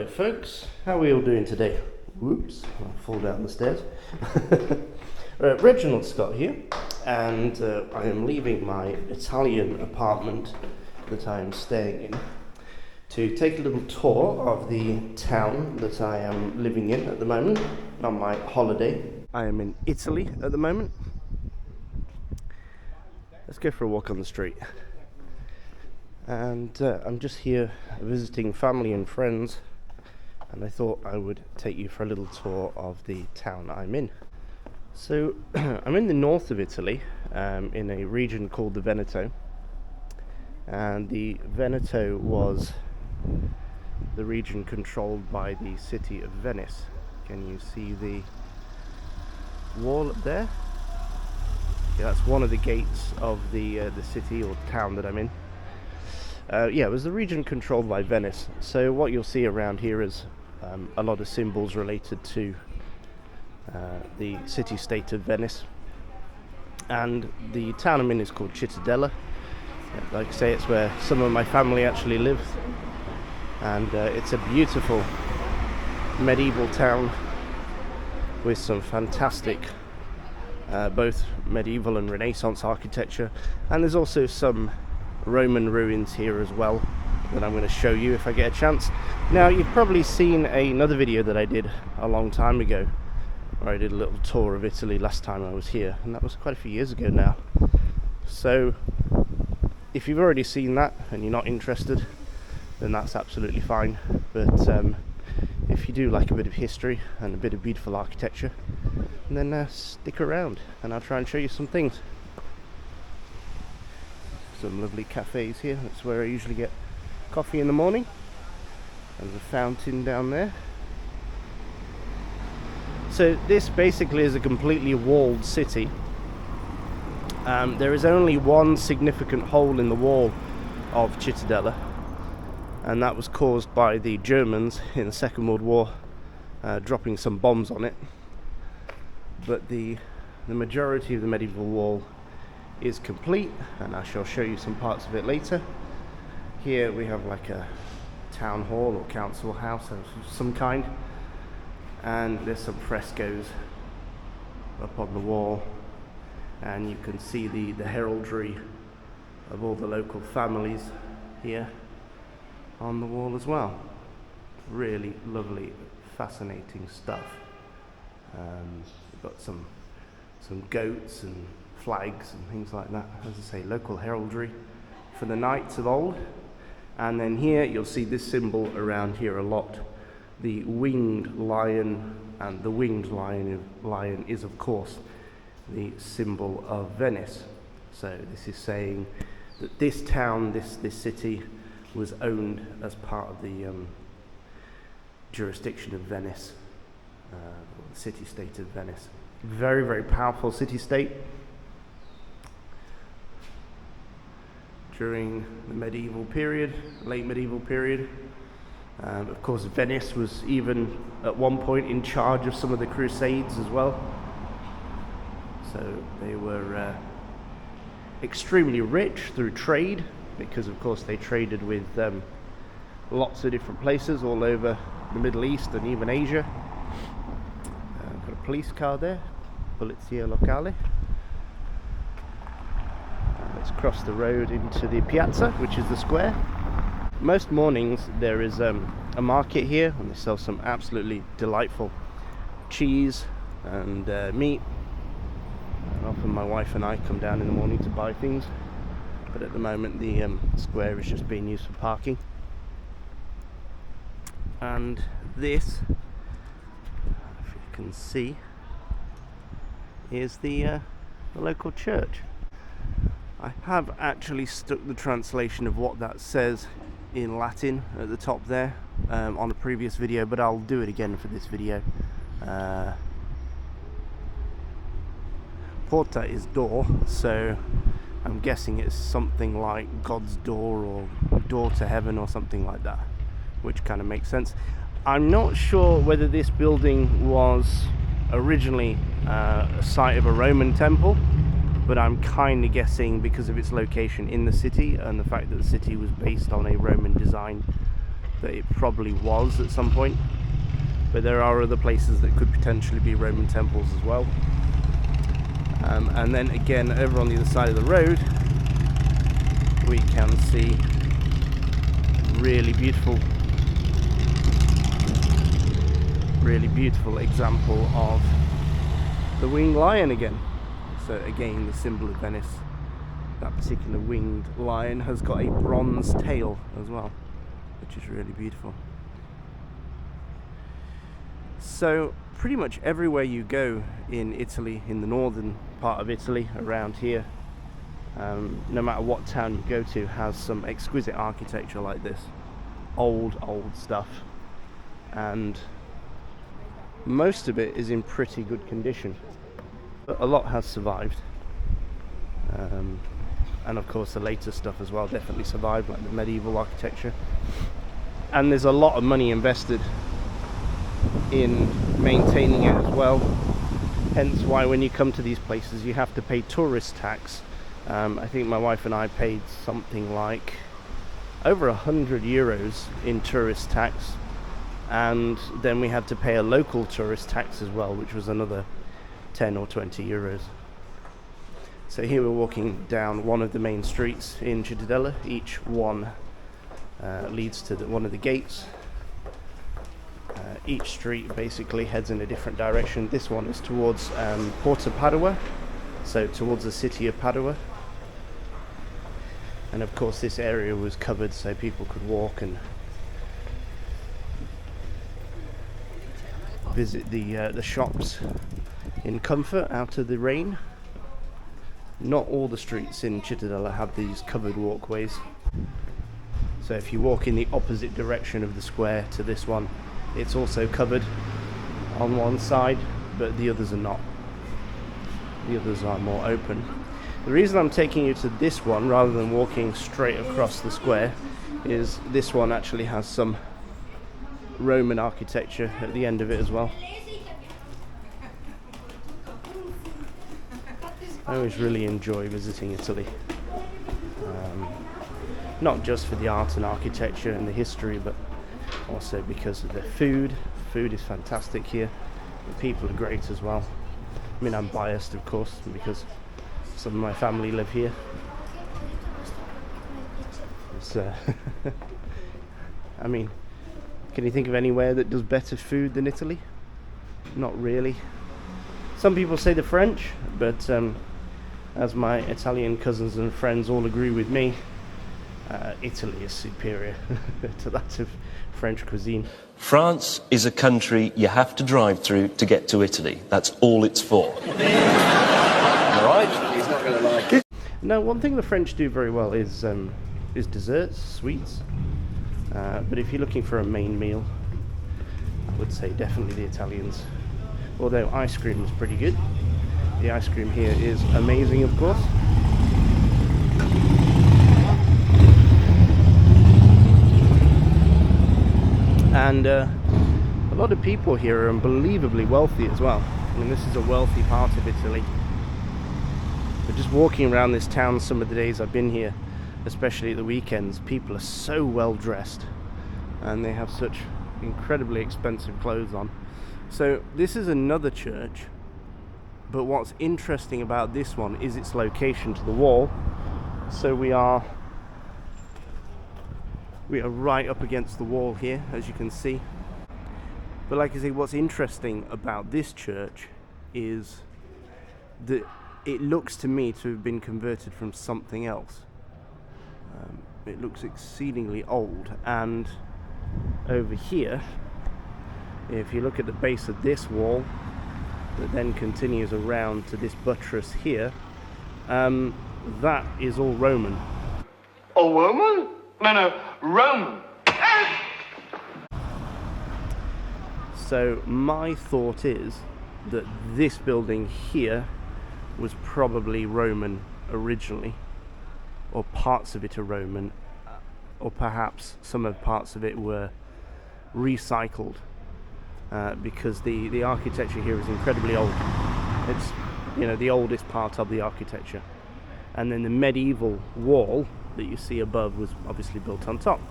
Hello folks, how are we all doing today? Whoops, I'll fall down the stairs. Reginald Scott here, and I am leaving my Italian apartment that I am staying in to take a little tour of the town that I am living in at the moment on my holiday. I am in Italy at the moment. Let's go for a walk on the street. And I'm just here visiting family and friends, and I thought I would take you for a little tour of the town I'm in. So I'm in the north of Italy, in a region called the Veneto, and the Veneto was the region controlled by the city of Venice. Can you see the wall up there? Yeah, that's one of the gates of the city or town that I'm in. It was the region controlled by Venice. So what you'll see around here is a lot of symbols related to the city-state of Venice. And the town I'm in is called Cittadella. Like I say, it's where some of my family actually lives. And it's a beautiful medieval town with some fantastic both medieval and Renaissance architecture. And there's also some Roman ruins here as well that I'm going to show you if I get a chance. Now, you've probably seen another video that I did a long time ago where I did a little tour of Italy last time I was here, and that was quite a few years ago now. So if you've already seen that and you're not interested, then that's absolutely fine. But if you do like a bit of history and a bit of beautiful architecture, then stick around and I'll try and show you some things. Some lovely cafes here. That's where I usually get coffee in the morning. There's a fountain down there. So this basically is a completely walled city. There is only one significant hole in the wall of Cittadella, and that was caused by the Germans in the Second World War dropping some bombs on it. But the majority of the medieval wall is complete, and I shall show you some parts of it later. Here we have like a town hall or council house of some kind, and there's some frescoes up on the wall, and you can see the heraldry of all the local families here on the wall as well. Really lovely, fascinating stuff. We've got some goats and flags and things like that. As I say, local heraldry for the knights of old. And then here you'll see this symbol around here a lot, the winged lion, and the winged lion is of course the symbol of Venice. So this is saying that this town, this city, was owned as part of the jurisdiction of Venice, the city-state of Venice. Very, very powerful city-state during the medieval period, late medieval period. Of course, Venice was even at one point in charge of some of the Crusades as well. So they were extremely rich through trade, because of course they traded with lots of different places all over the Middle East and even Asia. Got a police car there, Polizia Locale. Let's cross the road into the piazza, which is the square. Most mornings there is a market here, and they sell some absolutely delightful cheese and meat. And often my wife and I come down in the morning to buy things, but at the moment the square is just being used for parking. And this, if you can see, is the local church. I have actually stuck the translation of what that says in Latin at the top there on a previous video, but I'll do it again for this video. Porta is door, so I'm guessing it's something like God's door or door to heaven or something like that, which kind of makes sense. I'm not sure whether this building was originally a site of a Roman temple, but I'm kind of guessing because of its location in the city and the fact that the city was based on a Roman designed that it probably was at some point, but there are other places that could potentially be Roman temples as well. And then again, over on the other side of the road, we can see really beautiful example of the winged lion again. So again, the symbol of Venice. That particular winged lion has got a bronze tail as well, which is really beautiful. So pretty much everywhere you go in Italy, in the northern part of Italy, around here, no matter what town you go to, has some exquisite architecture like this. Old stuff. And most of it is in pretty good condition. But a lot has survived. And of course the later stuff as well definitely survived, like the medieval architecture. And there's a lot of money invested in maintaining it as well. Hence why when you come to these places you have to pay tourist tax. I think my wife and I paid something like over €100 in tourist tax, and then we had to pay a local tourist tax as well, which was another 10 or 20 euros. So here we're walking down one of the main streets in Cittadella. Each one leads to one of the gates. Each street basically heads in a different direction. This one is towards Porta Padua, so towards the city of Padua. And of course this area was covered so people could walk and visit the shops in comfort out of the rain. Not all the streets in Cittadella have these covered walkways. So if you walk in the opposite direction of the square to this one, it's also covered on one side, but the others are not. The others are more open. The reason I'm taking you to this one rather than walking straight across the square is this one actually has some Roman architecture at the end of it as well. I always really enjoy visiting Italy. Not just for the art and architecture and the history, but also because of the food. Food is fantastic here. The people are great as well. I mean, I'm biased, of course, because some of my family live here. I mean, can you think of anywhere that does better food than Italy? Not really. Some people say the French, but as my Italian cousins and friends all agree with me, Italy is superior to that of French cuisine. France is a country you have to drive through to get to Italy. That's all it's for. All right? He's not going to like it. Now, one thing the French do very well is desserts, sweets. But if you're looking for a main meal, I would say definitely the Italians. Although ice cream is pretty good. The ice cream here is amazing, of course. And a lot of people here are unbelievably wealthy as well. I mean, this is a wealthy part of Italy. But just walking around this town some of the days I've been here, especially at the weekends, people are so well dressed and they have such incredibly expensive clothes on. So this is another church, but what's interesting about this one is its location to the wall. So we are right up against the wall here, as you can see. But like I say, what's interesting about this church is that it looks to me to have been converted from something else. It looks exceedingly old, and over here, if you look at the base of this wall that then continues around to this buttress here, that is all Roman. All Roman? No, Roman. So my thought is that this building here was probably Roman originally, or parts of it are Roman, or perhaps some of parts of it were recycled, because the architecture here is incredibly old. It's, you know, the oldest part of the architecture. And then the medieval wall that you see above was obviously built on top.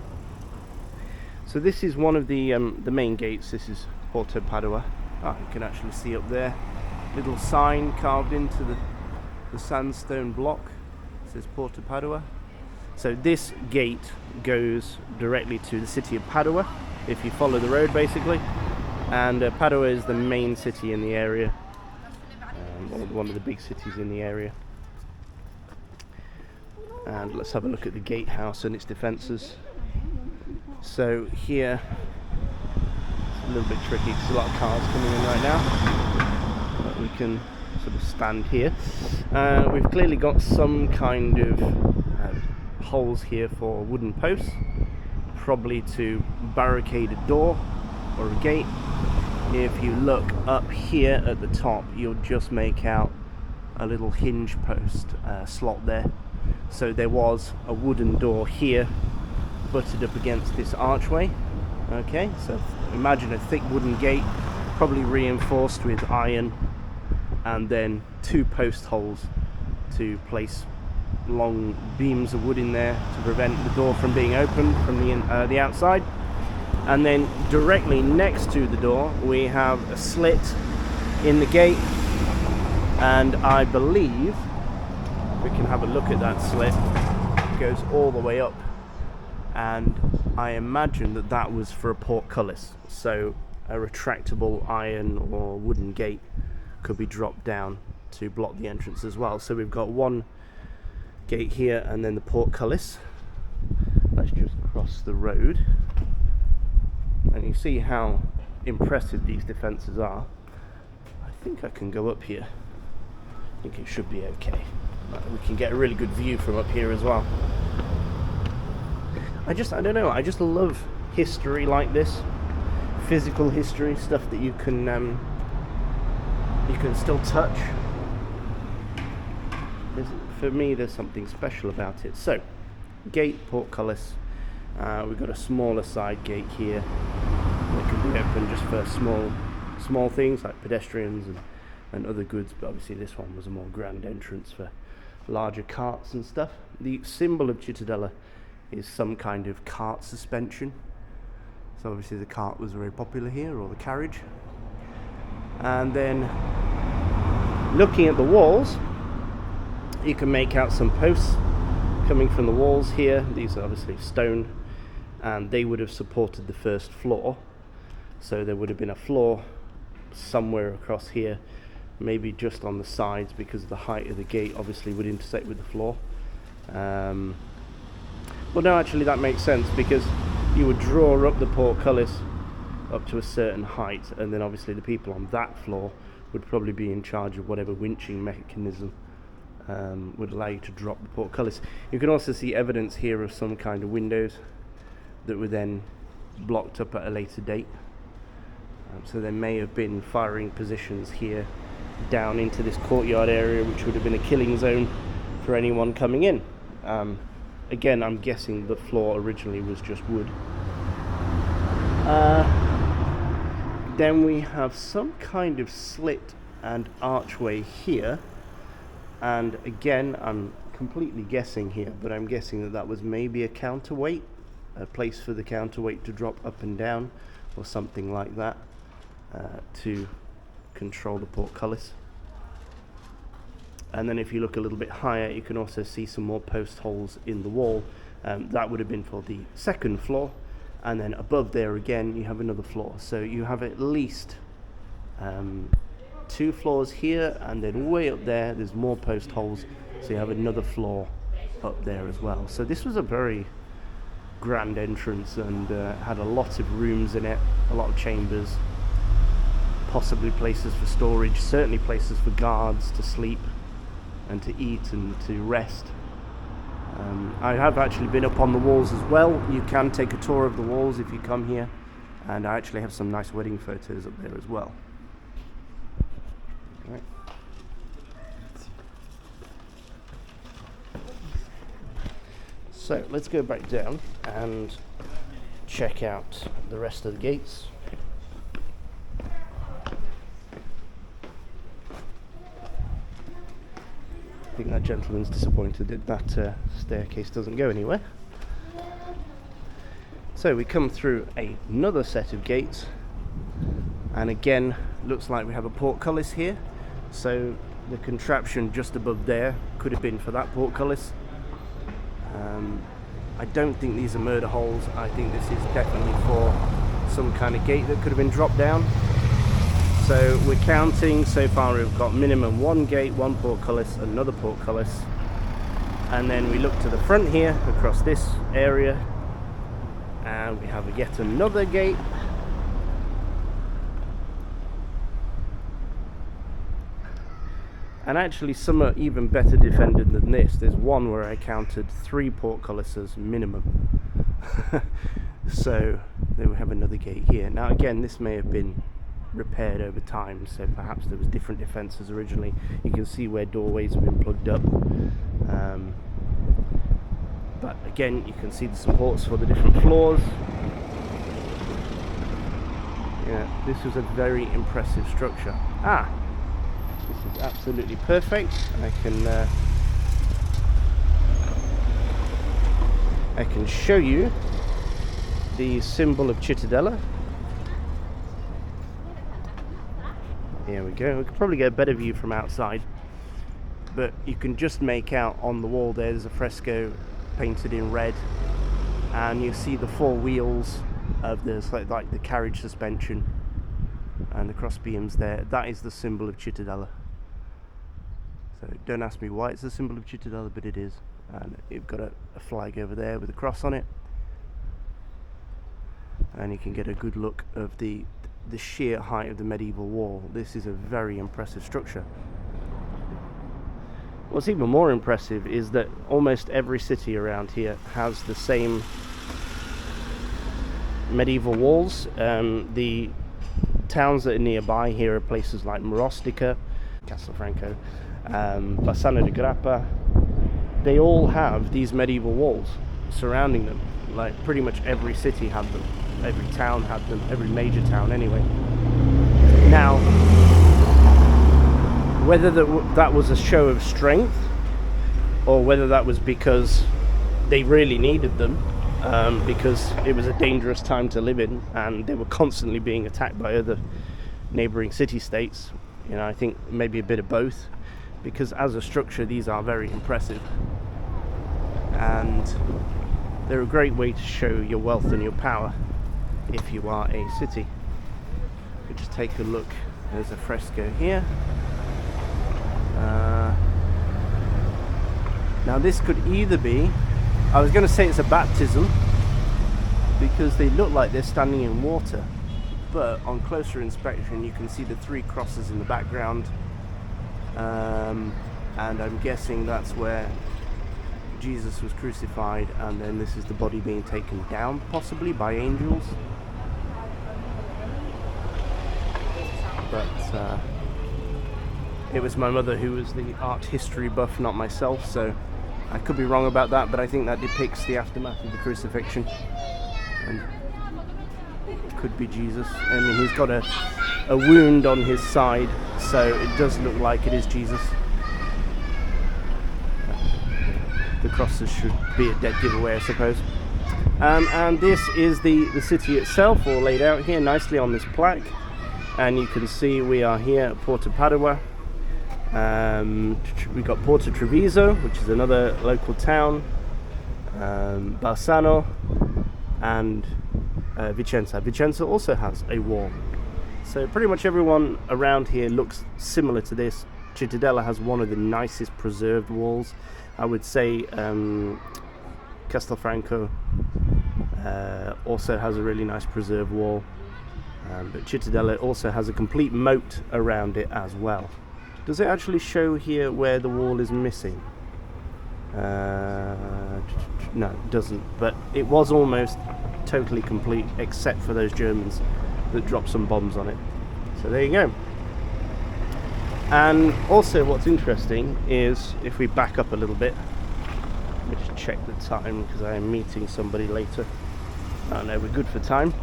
So this is one of the main gates. This is Porto Padua. You can actually see up there, little sign carved into the sandstone block. It says Porto Padua. So this gate goes directly to the city of Padua, if you follow the road basically. And Padua is the main city in the area, one of the big cities in the area. And let's have a look at the gatehouse and its defences. So here, it's a little bit tricky because a lot of cars coming in right now, but we can sort of stand here. We've clearly got some kind of holes here for wooden posts, probably to barricade a door or a gate. If you look up here at the top, you'll just make out a little hinge post slot there. So there was a wooden door here butted up against this archway. Okay, so imagine a thick wooden gate, probably reinforced with iron, and then 2 post holes to place long beams of wood in there to prevent the door from being opened from the outside. And then directly next to the door we have a slit in the gate, and I believe we can have a look at that slit. It goes all the way up, and I imagine that that was for a portcullis, so a retractable iron or wooden gate could be dropped down to block the entrance as well. So we've got one gate here and then the portcullis. Let's just cross the road, and you see how impressive these defences are. I think I can go up here. I think it should be okay. We can get a really good view from up here as well. I don't know, I just love history like this. Physical history, stuff that you can still touch. For me, there's something special about it. So, gate, portcullis. We've got a smaller side gate here that can be open just for small things like pedestrians and other goods, but obviously this one was a more grand entrance for larger carts and stuff. The symbol of Cittadella is some kind of cart suspension, so obviously the cart was very popular here, or the carriage. And then looking at the walls, you can make out some posts coming from the walls here. These are obviously stone, and they would have supported the first floor, so there would have been a floor somewhere across here, maybe just on the sides, because of the height of the gate obviously would intersect with the floor. Well, no, actually that makes sense, because you would draw up the portcullis up to a certain height, and then obviously the people on that floor would probably be in charge of whatever winching mechanism would allow you to drop the portcullis. You can also see evidence here of some kind of windows that were then blocked up at a later date. So there may have been firing positions here down into this courtyard area, which would have been a killing zone for anyone coming in. Again, I'm guessing the floor originally was just wood. Then we have some kind of slit and archway here, and again, I'm completely guessing here, but I'm guessing that was maybe a counterweight, a place for the counterweight to drop up and down, or something like that, to control the portcullis. And then if you look a little bit higher, you can also see some more post holes in the wall. That would have been for the second floor, and then above there again you have another floor. So you have at least 2 floors here, and then way up there's more post holes, so you have another floor up there as well. So this was a very grand entrance, and had a lot of rooms in it, a lot of chambers, possibly places for storage, certainly places for guards to sleep and to eat and to rest. I have actually been up on the walls as well. You can take a tour of the walls if you come here, and I actually have some nice wedding photos up there as well. Right. So let's go back down and check out the rest of the gates. I think that gentleman's disappointed that that staircase doesn't go anywhere. So we come through another set of gates, and again looks like we have a portcullis here. So the contraption just above there could have been for that portcullis. I don't think these are murder holes. I think this is definitely for some kind of gate that could have been dropped down. So we're counting. So far we've got minimum one gate, one portcullis, another portcullis, and then we look to the front here across this area, and we have yet another gate. And actually some are even better defended than this. There's one where I counted 3 portcullises minimum. So then we have another gate here. Now again, this may have been repaired over time, so perhaps there was different defences originally. You can see where doorways have been plugged up. But again, you can see the supports for the different floors. Yeah, this was a very impressive structure. This is absolutely perfect. I can show you the symbol of Cittadella. Here we go. We could probably get a better view from outside, but you can just make out on the wall there's a fresco painted in red, and you see the 4 wheels of the like the carriage suspension and the cross beams there. That is the symbol of Cittadella. So don't ask me why it's the symbol of Cittadella, but it is. And you've got a flag over there with a cross on it, and you can get a good look of the sheer height of the medieval wall. This is a very impressive structure. What's even more impressive is that almost every city around here has the same medieval walls. The towns that are nearby here are places like Marostica, Castelfranco, Bassano di Grappa. They all have these medieval walls surrounding them. Like pretty much every city had them, every town had them, every major town anyway. Now, whether that was a show of strength, or whether that was because they really needed them, because it was a dangerous time to live in and they were constantly being attacked by other neighbouring city-states, I think maybe a bit of both, because as a structure these are very impressive, and they're a great way to show your wealth and your power if you are a city. We just take a look. There's a fresco here. Now this could either be, I was going to say it's a baptism because they look like they're standing in water, but on closer inspection you can see the 3 crosses in the background, and I'm guessing that's where Jesus was crucified, and then this is the body being taken down, possibly by angels. But it was my mother who was the art history buff, not myself, so I could be wrong about that, but I think that depicts the aftermath of the crucifixion, and it could be Jesus. I mean, he's got a wound on his side, so it does look like it is Jesus. The crosses should be a dead giveaway, I suppose. And this is the city itself, all laid out here nicely on this plaque, and you can see we are here at Porta Padua. We've got Porta Treviso, which is another local town, Bassano, and Vicenza. Vicenza also has a wall. So pretty much everyone around here looks similar to this. Cittadella has one of the nicest preserved walls. I would say Castelfranco also has a really nice preserved wall, but Cittadella also has a complete moat around it as well. Does it actually show here where the wall is missing? No, it doesn't, but it was almost totally complete except for those Germans that dropped some bombs on it. So there you go. And also what's interesting is, if we back up a little bit, let me just check the time because I am meeting somebody later. Oh no, we're good for time.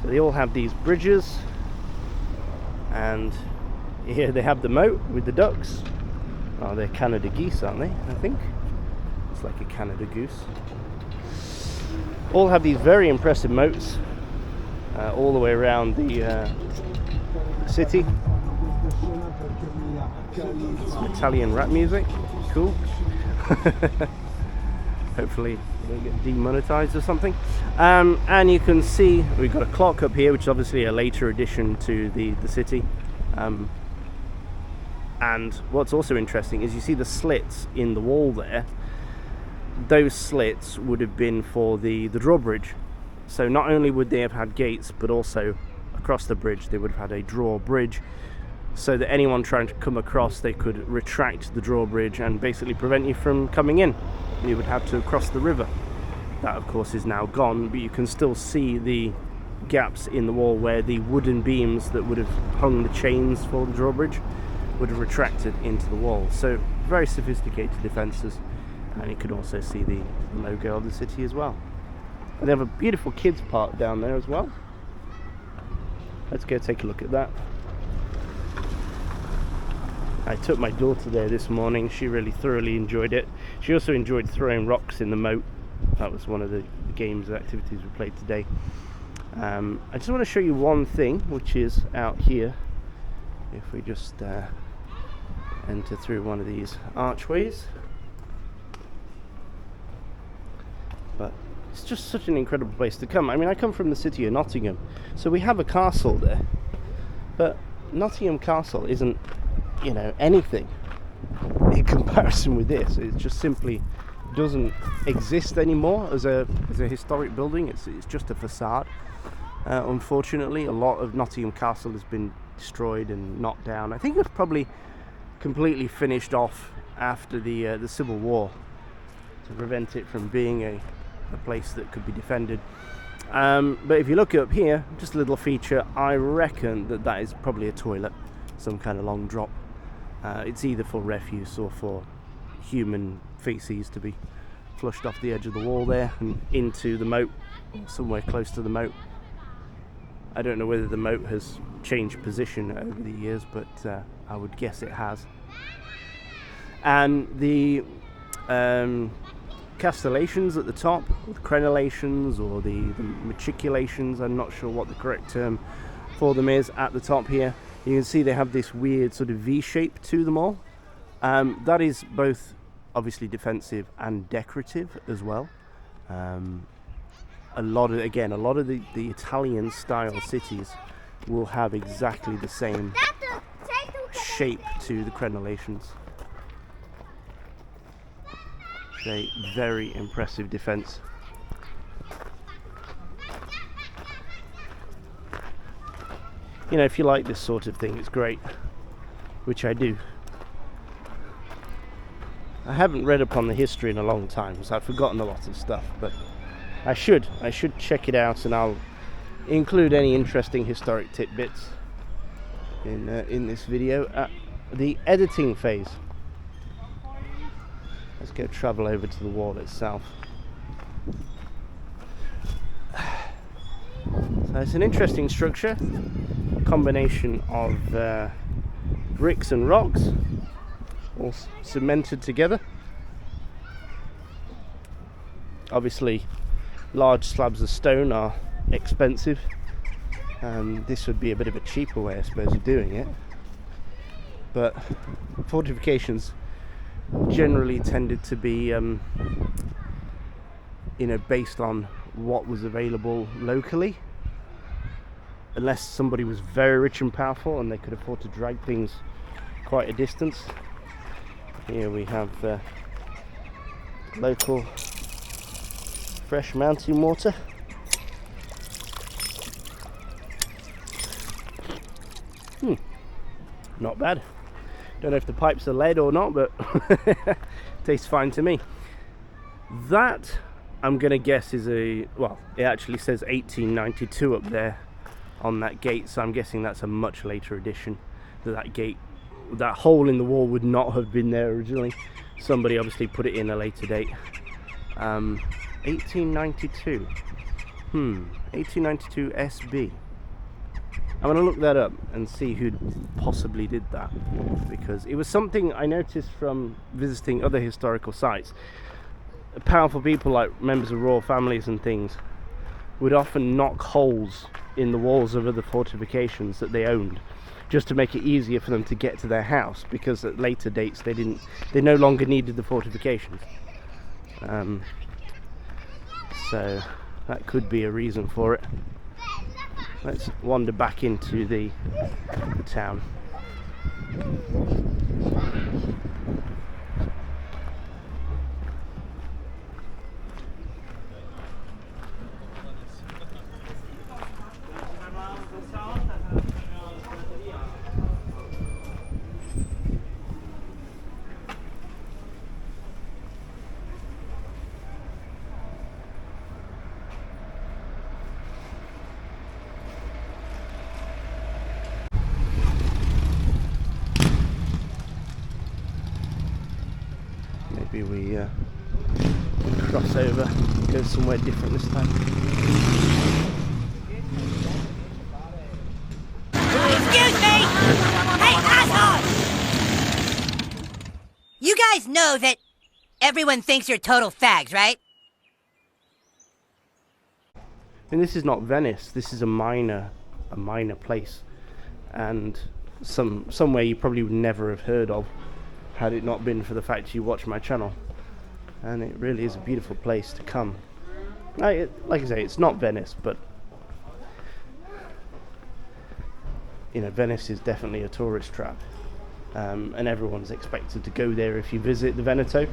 So they all have these bridges, and here they have the moat with the ducks. Oh, they're Canada geese, aren't they? I think it's like a Canada goose. all have these very impressive moats all the way around the city. Some Italian rap music, cool. Hopefully we don't get demonetized or something. And you can see we've got a clock up here, which is obviously a later addition to the city. And what's also interesting is you see the slits in the wall there. Those slits would have been for the drawbridge. So not only would they have had gates, but also across the bridge they would have had a drawbridge, so that anyone trying to come across, they could retract the drawbridge and basically prevent you from coming in. You would have to cross the river. That of course is now gone, but you can still see the gaps in the wall where the wooden beams that would have hung the chains for the drawbridge would have retracted into the wall. So very sophisticated defences, and you could also see the logo of the city as well. And they have a beautiful kids park down there as well. Let's go take a look at that. I took my daughter there this morning. She really thoroughly enjoyed it. She also enjoyed throwing rocks in the moat. That was one of the games and activities we played today. I just want to show you one thing, which is out here. If we just enter through one of these archways. But it's just such an incredible place to come. I mean, I come from the city of Nottingham, so we have a castle there. But Nottingham Castle isn't, you know, anything in comparison with this. It just simply doesn't exist anymore as a historic building. It's just a facade. Unfortunately, a lot of Nottingham Castle has been destroyed and knocked down. I think it was probably completely finished off after the Civil War to prevent it from being a place that could be defended. But if you look up here, just a little feature, I reckon that is probably a toilet, some kind of long drop. It's either for refuse or for human feces to be flushed off the edge of the wall there and into the moat, or somewhere close to the moat. I don't know whether the moat has changed position over the years, but I would guess it has. And the castellations at the top, or the crenellations, or the matriculations, I'm not sure what the correct term for them is, at the top here. You can see they have this weird sort of V shape to them all. That is both obviously defensive and decorative as well. A lot of the Italian style cities will have exactly the same shape to the crenellations. It's a very impressive defense. You know, if you like this sort of thing, it's great, which I do. I haven't read up on the history in a long time, so I've forgotten a lot of stuff, but I should check it out, and I'll include any interesting historic tidbits in this video at the editing phase. Let's go travel over to the wall itself. So it's an interesting structure, combination of bricks and rocks, all cemented together. Obviously, large slabs of stone are expensive. This would be a bit of a cheaper way, I suppose, of doing it. But fortifications generally tended to be, you know, based on what was available locally. Unless somebody was very rich and powerful and they could afford to drag things quite a distance. Here we have local fresh mountain water. Not bad. Don't know if the pipes are lead or not, but tastes fine to me. That, I'm gonna guess, is it actually says 1892 up there on that gate, so I'm guessing that's a much later addition. That gate, that hole in the wall would not have been there originally. Somebody obviously put it in a later date. 1892. 1892 SB. I'm going to look that up and see who possibly did that, because it was something I noticed from visiting other historical sites. powerful people like members of royal families and things would often knock holes in the walls of other fortifications that they owned, just to make it easier for them to get to their house, because at later dates they no longer needed the fortifications. So that could be a reason for it. Let's wander back into the town. Maybe we cross over, go somewhere different this time. Excuse me! Hey, asshole! You guys know that everyone thinks you're total fags, right? And this is not Venice. This is a minor place, and somewhere you probably would never have heard of had it not been for the fact you watch my channel. And it really is a beautiful place to come. Like I say, it's not Venice, but you know, Venice is definitely a tourist trap, and everyone's expected to go there if you visit the Veneto.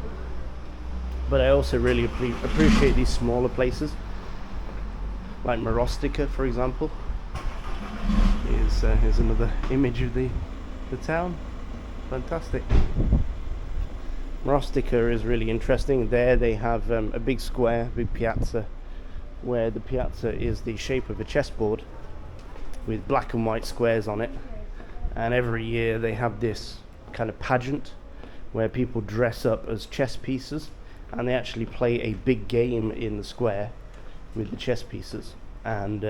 But I also really appreciate these smaller places, like Marostica, for example. Here's another image of the town. Fantastic. Marostica is really interesting. There they have a big square, big piazza, where the piazza is the shape of a chessboard with black and white squares on it. And every year they have this kind of pageant where people dress up as chess pieces, and they actually play a big game in the square with the chess pieces. And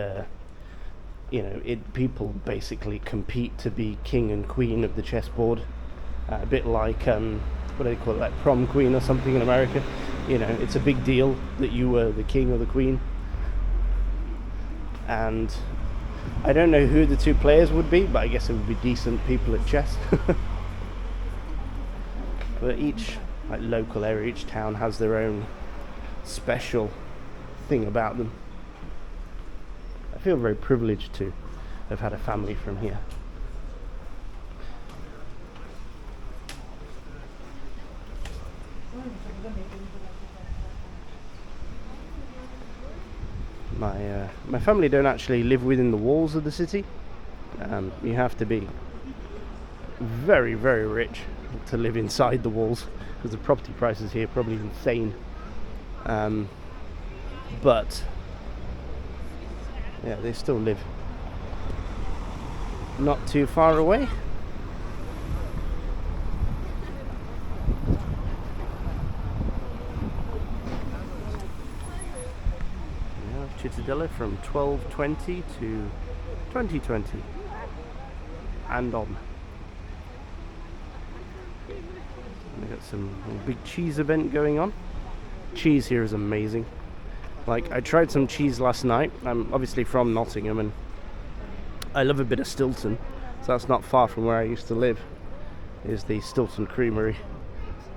you know, people basically compete to be king and queen of the chessboard. A bit like, what do they call it, like prom queen or something in America. You know, it's a big deal that you were the king or the queen. And I don't know who the two players would be, but I guess it would be decent people at chess. But each local area, each town has their own special thing about them. I feel very privileged to have had a family from here. My family don't actually live within the walls of the city. You have to be very, very rich to live inside the walls, because the property prices here are probably insane. But yeah, they still live not too far away. Cittadella from 1220 to 2020 and on. We got some big cheese event going on. Cheese here is amazing. Like, I tried some cheese last night. I'm obviously from Nottingham and I love a bit of Stilton, so that's not far from where I used to live, is the Stilton Creamery,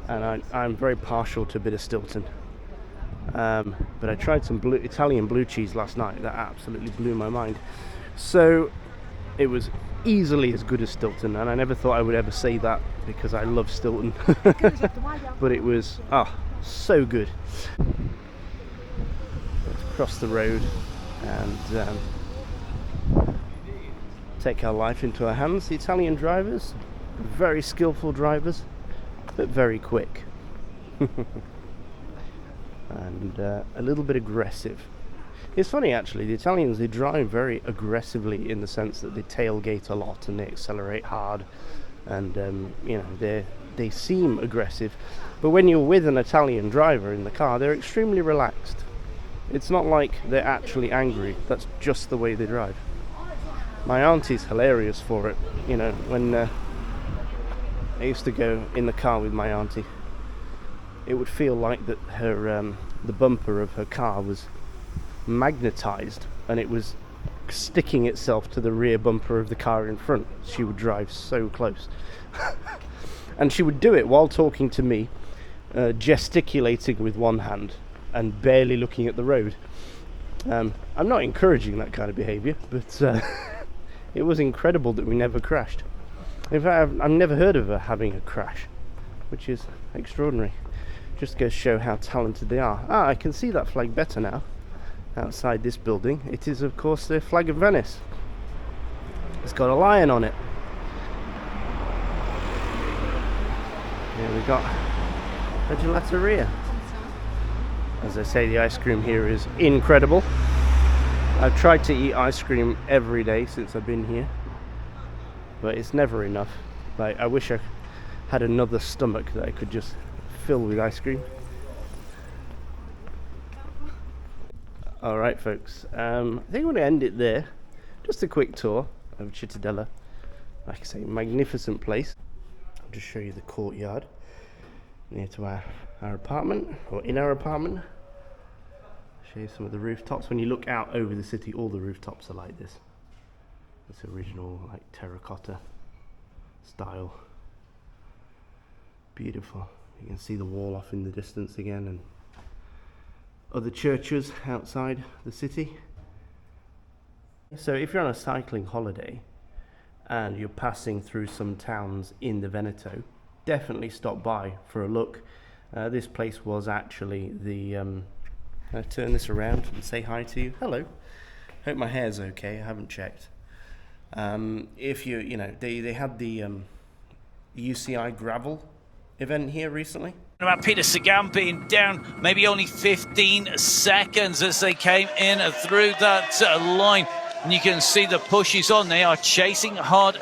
and I'm very partial to a bit of Stilton. But I tried some Italian blue cheese last night that absolutely blew my mind. So it was easily as good as Stilton, and I never thought I would ever say that because I love Stilton. But it was so good. Let's cross the road and take our life into our hands. The Italian drivers, very skillful drivers, but very quick. And a little bit aggressive. It's funny actually, the Italians, they drive very aggressively in the sense that they tailgate a lot and they accelerate hard, and you know, they seem aggressive, but when you're with an Italian driver in the car, they're extremely relaxed. It's not like they're actually angry, that's just the way they drive. My auntie's hilarious for it. You know, when I used to go in the car with my auntie, it would feel like that her the bumper of her car was magnetized and it was sticking itself to the rear bumper of the car in front. She would drive so close. And she would do it while talking to me, gesticulating with one hand and barely looking at the road. I'm not encouraging that kind of behaviour, but it was incredible that we never crashed. In fact, I've never heard of her having a crash, which is extraordinary. Just goes to show how talented they are. I can see that flag better now, outside this building. It is, of course, the flag of Venice. It's got a lion on it. Here we got a gelateria. As I say, the ice cream here is incredible. I've tried to eat ice cream every day since I've been here, but it's never enough. Like, I wish I had another stomach that I could just fill with ice cream. Alright folks, I think I'm going to end it there. Just a quick tour of Cittadella. Like I say, magnificent place. I'll just show you the courtyard near to our apartment, or in our apartment. Show you some of the rooftops. When you look out over the city, all the rooftops are like this. This original, like, terracotta style. Beautiful. You can see the wall off in the distance again, and other churches outside the city. So if you're on a cycling holiday and you're passing through some towns in the Veneto, definitely stop by for a look. This place was actually the can I turn this around and say hi to you? Hello. Hope my hair's okay. I haven't checked. If you know, they had the UCI gravel event here recently. About Peter Sagan being down maybe only 15 seconds as they came in through that line, and you can see the push is on. They are chasing hard.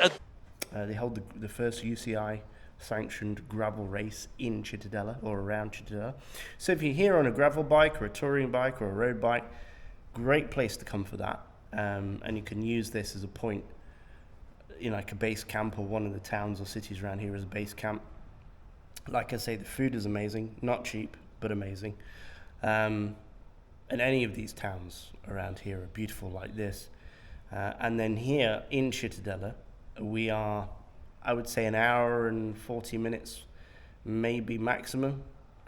They held the first UCI sanctioned gravel race in Cittadella, or around Cittadella. So if you're here on a gravel bike or a touring bike or a road bike, great place to come for that. And you can use this as a point, you know, like a base camp, or one of the towns or cities around here as a base camp. Like I say, the food is amazing, not cheap, but amazing. And any of these towns around here are beautiful like this. And then here in Cittadella, we are, I would say, an hour and 40 minutes, maybe maximum.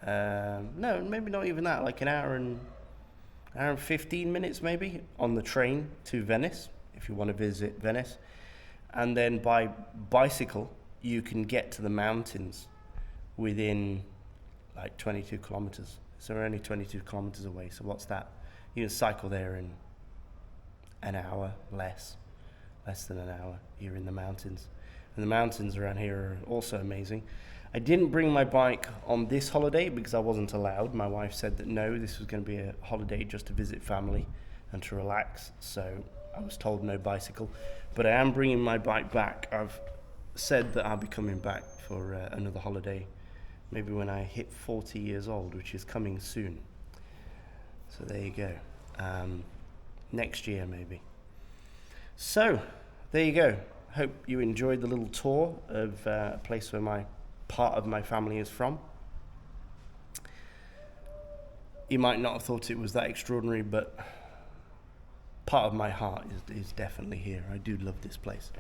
No, maybe not even that, like an hour and 15 minutes maybe on the train to Venice, if you want to visit Venice. And then by bicycle, you can get to the mountains within like 22 kilometers. So we're only 22 kilometers away. So what's that? You can cycle there in an hour, less than an hour. You're in the mountains. And the mountains around here are also amazing. I didn't bring my bike on this holiday because I wasn't allowed. My wife said that no, this was going to be a holiday just to visit family and to relax. So I was told no bicycle. But I am bringing my bike back. I've said that I'll be coming back for another holiday, maybe when I hit 40 years old, which is coming soon. So there you go. Next year, maybe. So there you go. Hope you enjoyed the little tour of a place where part of my family is from. You might not have thought it was that extraordinary, but part of my heart is definitely here. I do love this place,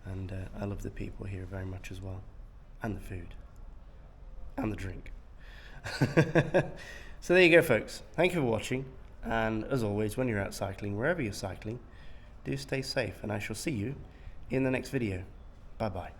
and I love the people here very much as well, and the food, and the drink. So there you go, folks. Thank you for watching, and as always, when you're out cycling, wherever you're cycling, do stay safe, and I shall see you in the next video. Bye bye.